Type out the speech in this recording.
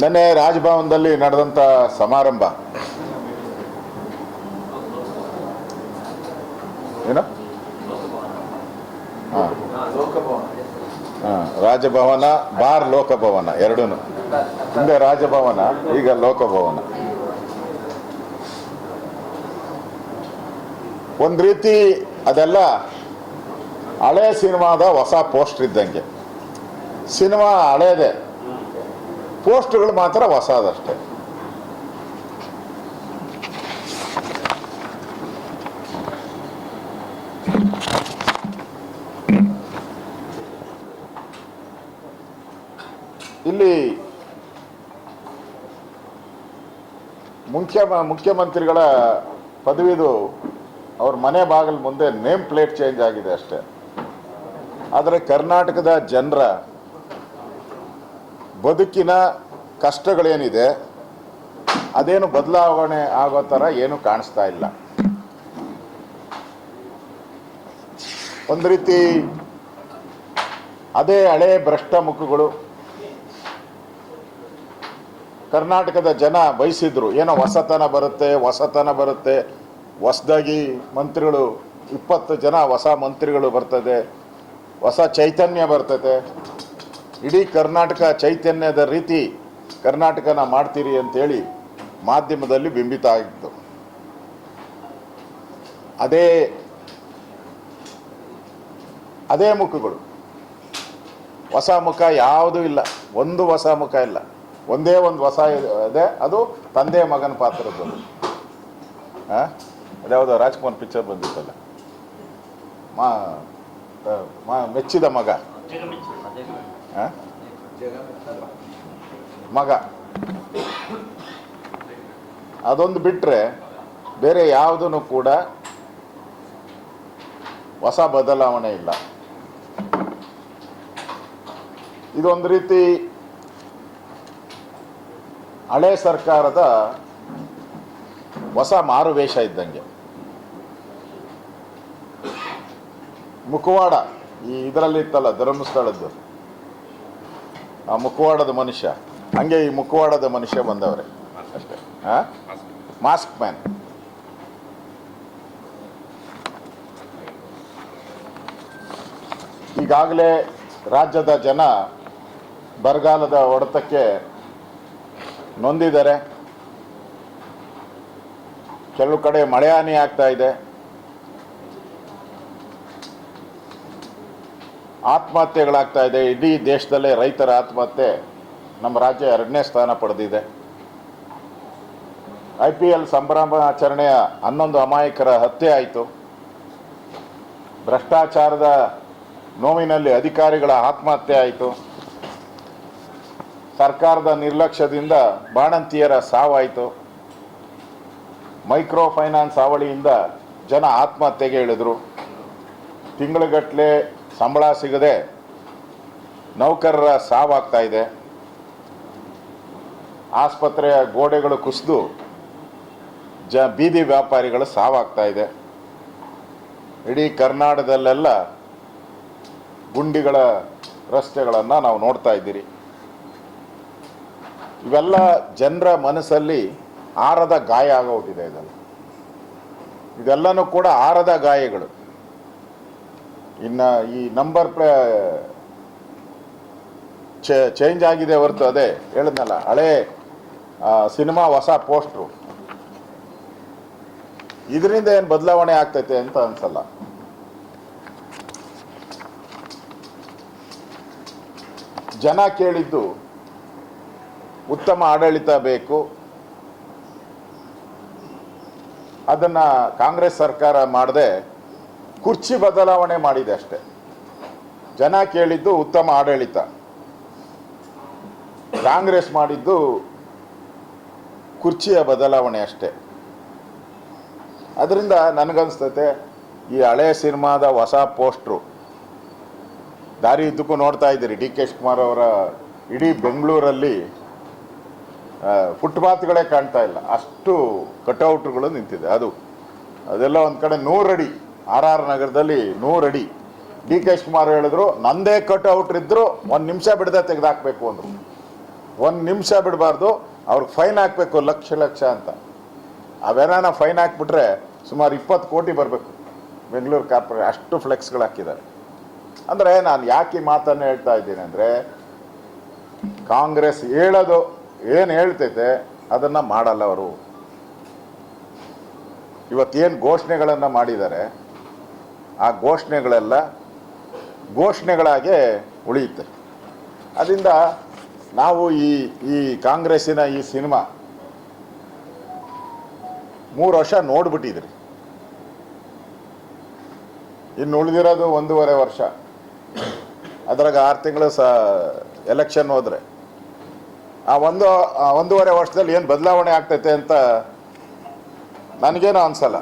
ನಿನ್ನೆ ರಾಜಭವನದಲ್ಲಿ ನಡೆದಂಥ ಸಮಾರಂಭ ಏನು ರಾಜಭವನ ಬಾರ್ ಲೋಕಭವನ ಎರಡೂ ಹಿಂದೆ ರಾಜಭವನ ಈಗ ಲೋಕಭವನ. ಒಂದು ರೀತಿ ಅದೆಲ್ಲ ಹಳೆ ಸಿನಿಮಾದ ಹೊಸ ಪೋಸ್ಟರ್ ಇದ್ದಂಗೆ. ಸಿನಿಮಾ ಹಳೇದೆ, ಪೋಸ್ಟ್ಗಳು ಮಾತ್ರ ಹೊಸದಷ್ಟೇ. ಇಲ್ಲಿ ಮುಖ್ಯಮಂತ್ರಿಗಳ ಪದವಿದು ಅವ್ರ ಮನೆ ಬಾಗಿಲ ಮುಂದೆ ನೇಮ್ ಪ್ಲೇಟ್ ಚೇಂಜ್ ಆಗಿದೆ ಅಷ್ಟೇ. ಆದರೆ ಕರ್ನಾಟಕದ ಜನರ ಬದುಕಿನ ಕಷ್ಟಗಳೇನಿದೆ ಅದೇನು ಬದಲಾವಣೆ ಆಗೋ ಥರ ಏನು ಕಾಣಿಸ್ತಾ ಇಲ್ಲ. ಒಂದು ರೀತಿ ಅದೇ ಹಳೆ ಭ್ರಷ್ಟ ಮುಖಗಳು. ಕರ್ನಾಟಕದ ಜನ ಬಯಸಿದ್ರು ಏನೋ ಹೊಸತನ ಬರುತ್ತೆ, ಹೊಸದಾಗಿ ಮಂತ್ರಿಗಳು 20 ಜನ ಹೊಸ ಮಂತ್ರಿಗಳು ಬರ್ತದೆ, ಹೊಸ ಚೈತನ್ಯ ಬರ್ತದೆ, ಇಡೀ ಕರ್ನಾಟಕ ಚೈತನ್ಯದ ರೀತಿ ಕರ್ನಾಟಕನ ಮಾಡ್ತೀರಿ ಅಂತೇಳಿ ಮಾಧ್ಯಮದಲ್ಲಿ ಬಿಂಬಿತ ಆಗಿತ್ತು. ಅದೇ ಮುಖಗಳು, ಹೊಸ ಮುಖ ಯಾವುದೂ ಇಲ್ಲ, ಒಂದು ಹೊಸ ಮುಖ ಇಲ್ಲ. ಒಂದೇ ಒಂದು ಹೊಸ ಇದೆ, ಅದು ತಂದೆ ಮಗನ ಪಾತ್ರದ್ದು. ಅದ್ಯಾವುದೋ ರಾಜ್ಕುಮಾರ್ ಪಿಕ್ಚರ್ ಬಂದಿತ್ತಲ್ಲ, ಮೆಚ್ಚಿದ ಮಗ ಮಗ. ಅದೊಂದು ಬಿಟ್ಟರೆ ಬೇರೆ ಯಾವುದೂ ಕೂಡ ಹೊಸ ಬದಲಾವಣೆ ಇಲ್ಲ. ಇದೊಂದು ರೀತಿ ಹಳೆ ಸರ್ಕಾರದ ಹೊಸ ಮಾರುವೇಷ ಇದ್ದಂಗೆ. ಮುಖವಾಡ ಇದರಲ್ಲಿ ಇತ್ತಲ್ಲ ಧರ್ಮಸ್ಥಳದ್ದು, ಆ ಮುಖವಾಡದ ಮನುಷ್ಯ, ಹಂಗೆ ಈ ಮುಖವಾಡದ ಮನುಷ್ಯ ಬಂದವ್ರೆ ಅಷ್ಟೇ. Mask man. ಈಗಾಗಲೇ ರಾಜ್ಯದ ಜನ ಬರಗಾಲದ ಹೊಡೆತಕ್ಕೆ ನೊಂದಿದ್ದಾರೆ. ಕೆಲವು ಕಡೆ ಮಳೆ ಹಾನಿ ಆಗ್ತಾ ಇದೆ, ಆತ್ಮಹತ್ಯೆಗಳಾಗ್ತಾ ಇದೆ. ಇಡೀ ದೇಶದಲ್ಲೇ ರೈತರ ಆತ್ಮಹತ್ಯೆ ನಮ್ಮ ರಾಜ್ಯ 2ನೇ ಸ್ಥಾನ ಪಡೆದಿದೆ. IPL ಸಂಭ್ರಮಾಚರಣೆಯ 11 ಅಮಾಯಕರ ಹತ್ಯೆ ಆಯಿತು. ಭ್ರಷ್ಟಾಚಾರದ ನೋವಿನಲ್ಲಿ ಅಧಿಕಾರಿಗಳ ಆತ್ಮಹತ್ಯೆ ಆಯಿತು. ಸರ್ಕಾರದ ನಿರ್ಲಕ್ಷ್ಯದಿಂದ ಬಾಣಂತಿಯರ ಸಾವಾಯಿತು. ಮೈಕ್ರೋ ಫೈನಾನ್ಸ್ ಹಾವಳಿಯಿಂದ ಜನ ಆತ್ಮಹತ್ಯೆಗೆ ಇಳಿದ್ರು. ತಿಂಗಳುಗಟ್ಟಲೆ ಸಂಬಳ ಸಿಗದೆ ನೌಕರರ ಸಾವಾಗ್ತಾ ಇದೆ. ಆಸ್ಪತ್ರೆಯ ಗೋಡೆಗಳು ಕುಸಿದು ಬೀದಿ ವ್ಯಾಪಾರಿಗಳು ಸಾವಾಗ್ತಾ ಇದೆ. ಇಡೀ ಕರ್ನಾಟಕದಲ್ಲೆಲ್ಲ ಗುಂಡಿಗಳ ರಸ್ತೆಗಳನ್ನು ನಾವು ನೋಡ್ತಾ ಇದ್ದೀರಿ. ಇವೆಲ್ಲ ಜನರ ಮನಸ್ಸಲ್ಲಿ ಆರದ ಗಾಯ ಆಗೋಗ್ಬಿಟ್ಟಿದೆ. ಇದೆಲ್ಲನೂ ಕೂಡ ಆರದ ಗಾಯಗಳು. ಇನ್ನು ಈ ನಂಬರ್ ಚೇಂಜ್ ಆಗಿದೆ ಹೊರತು, ಅದೇ ಹೇಳಿದ್ನಲ್ಲ, ಹಳೆ ಸಿನಿಮಾ ಹೊಸ ಪೋಸ್ಟ್ರು. ಇದರಿಂದ ಏನು ಬದಲಾವಣೆ ಆಗ್ತೈತೆ ಅಂತ ಅನ್ಸಲ್ಲ. ಜನ ಕೇಳಿದ್ದು ಉತ್ತಮ ಆಡಳಿತ ಬೇಕು, ಅದನ್ನು ಕಾಂಗ್ರೆಸ್ ಸರ್ಕಾರ ಮಾಡದೆ ಕುರ್ಚಿ ಬದಲಾವಣೆ ಮಾಡಿದೆ ಅಷ್ಟೆ. ಜನ ಕೇಳಿದ್ದು ಉತ್ತಮ ಆಡಳಿತ, ಕಾಂಗ್ರೆಸ್ ಮಾಡಿದ್ದು ಕುರ್ಚಿಯ ಬದಲಾವಣೆ ಅಷ್ಟೆ. ಅದರಿಂದ ನನಗನ್ಸ್ತೈತೆ ಈ ಹಳೆ ಸಿನಿಮಾದ ಹೊಸ ಪೋಸ್ಟ್ರು ದಾರಿ ಇದ್ದಕ್ಕೂ ನೋಡ್ತಾ ಇದ್ದೀರಿ. DK ಶಿವಕುಮಾರ್ ಅವರ ಇಡೀ ಬೆಂಗಳೂರಲ್ಲಿ ಫುಟ್ಪಾತ್ಗಳೇ ಕಾಣ್ತಾ ಇಲ್ಲ, ಅಷ್ಟು ಕಟೌಟ್ಗಳು ನಿಂತಿದೆ. ಅದೆಲ್ಲ ಒಂದು ಕಡೆ 100 ಅಡಿ, RR ನಗರದಲ್ಲಿ 100 ಅಡಿ. DK ಶಿವಕುಮಾರ್ ಹೇಳಿದ್ರು, ನಂದೇ ಕಟೌಟ್ ಇದ್ರು 1 ನಿಮಿಷ ಬಿಡದೆ ತೆಗೆದಾಕಬೇಕು ಅಂದರು. ಒಂದು ನಿಮಿಷ ಬಿಡಬಾರ್ದು, ಅವ್ರಿಗೆ ಫೈನ್ ಹಾಕಬೇಕು ಲಕ್ಷ ಅಂತ. ಅವೇನಾನ ಫೈನ್ ಹಾಕ್ಬಿಟ್ರೆ ಸುಮಾರು 20 ಕೋಟಿ ಬರಬೇಕು ಬೆಂಗಳೂರು ಕಾರ್ಪೊರೇಟ್, ಅಷ್ಟು ಫ್ಲೆಕ್ಸ್ಗಳು ಹಾಕಿದ್ದಾರೆ. ಅಂದರೆ ನಾನು ಯಾಕೆ ಈ ಮಾತನ್ನು ಹೇಳ್ತಾ ಇದ್ದೀನಿ ಅಂದರೆ, ಕಾಂಗ್ರೆಸ್ ಹೇಳೋದು ಏನು ಹೇಳ್ತೈತೆ ಅದನ್ನು ಮಾಡಲ್ಲ ಅವರು. ಇವತ್ತೇನು ಘೋಷಣೆಗಳನ್ನು ಮಾಡಿದ್ದಾರೆ ಆ ಘೋಷಣೆಗಳೆಲ್ಲ ಘೋಷಣೆಗಳಾಗೆ ಉಳಿಯುತ್ತೆ. ಅದರಿಂದ ನಾವು ಈ ಕಾಂಗ್ರೆಸ್ಸಿನ ಈ ಸಿನಿಮಾ 3 ವರ್ಷ ನೋಡ್ಬಿಟ್ಟಿದ್ರಿ, ಇನ್ನು ಉಳಿದಿರೋದು 1.5 ವರ್ಷ. ಅದ್ರಾಗ 6 ತಿಂಗಳು ಎಲೆಕ್ಷನ್ ಹೋದರೆ ಆ 1.5 ವರ್ಷದಲ್ಲಿ ಏನು ಬದಲಾವಣೆ ಆಗ್ತೈತೆ ಅಂತ ನನಗೇನೋ ಅನಿಸಲ್ಲ.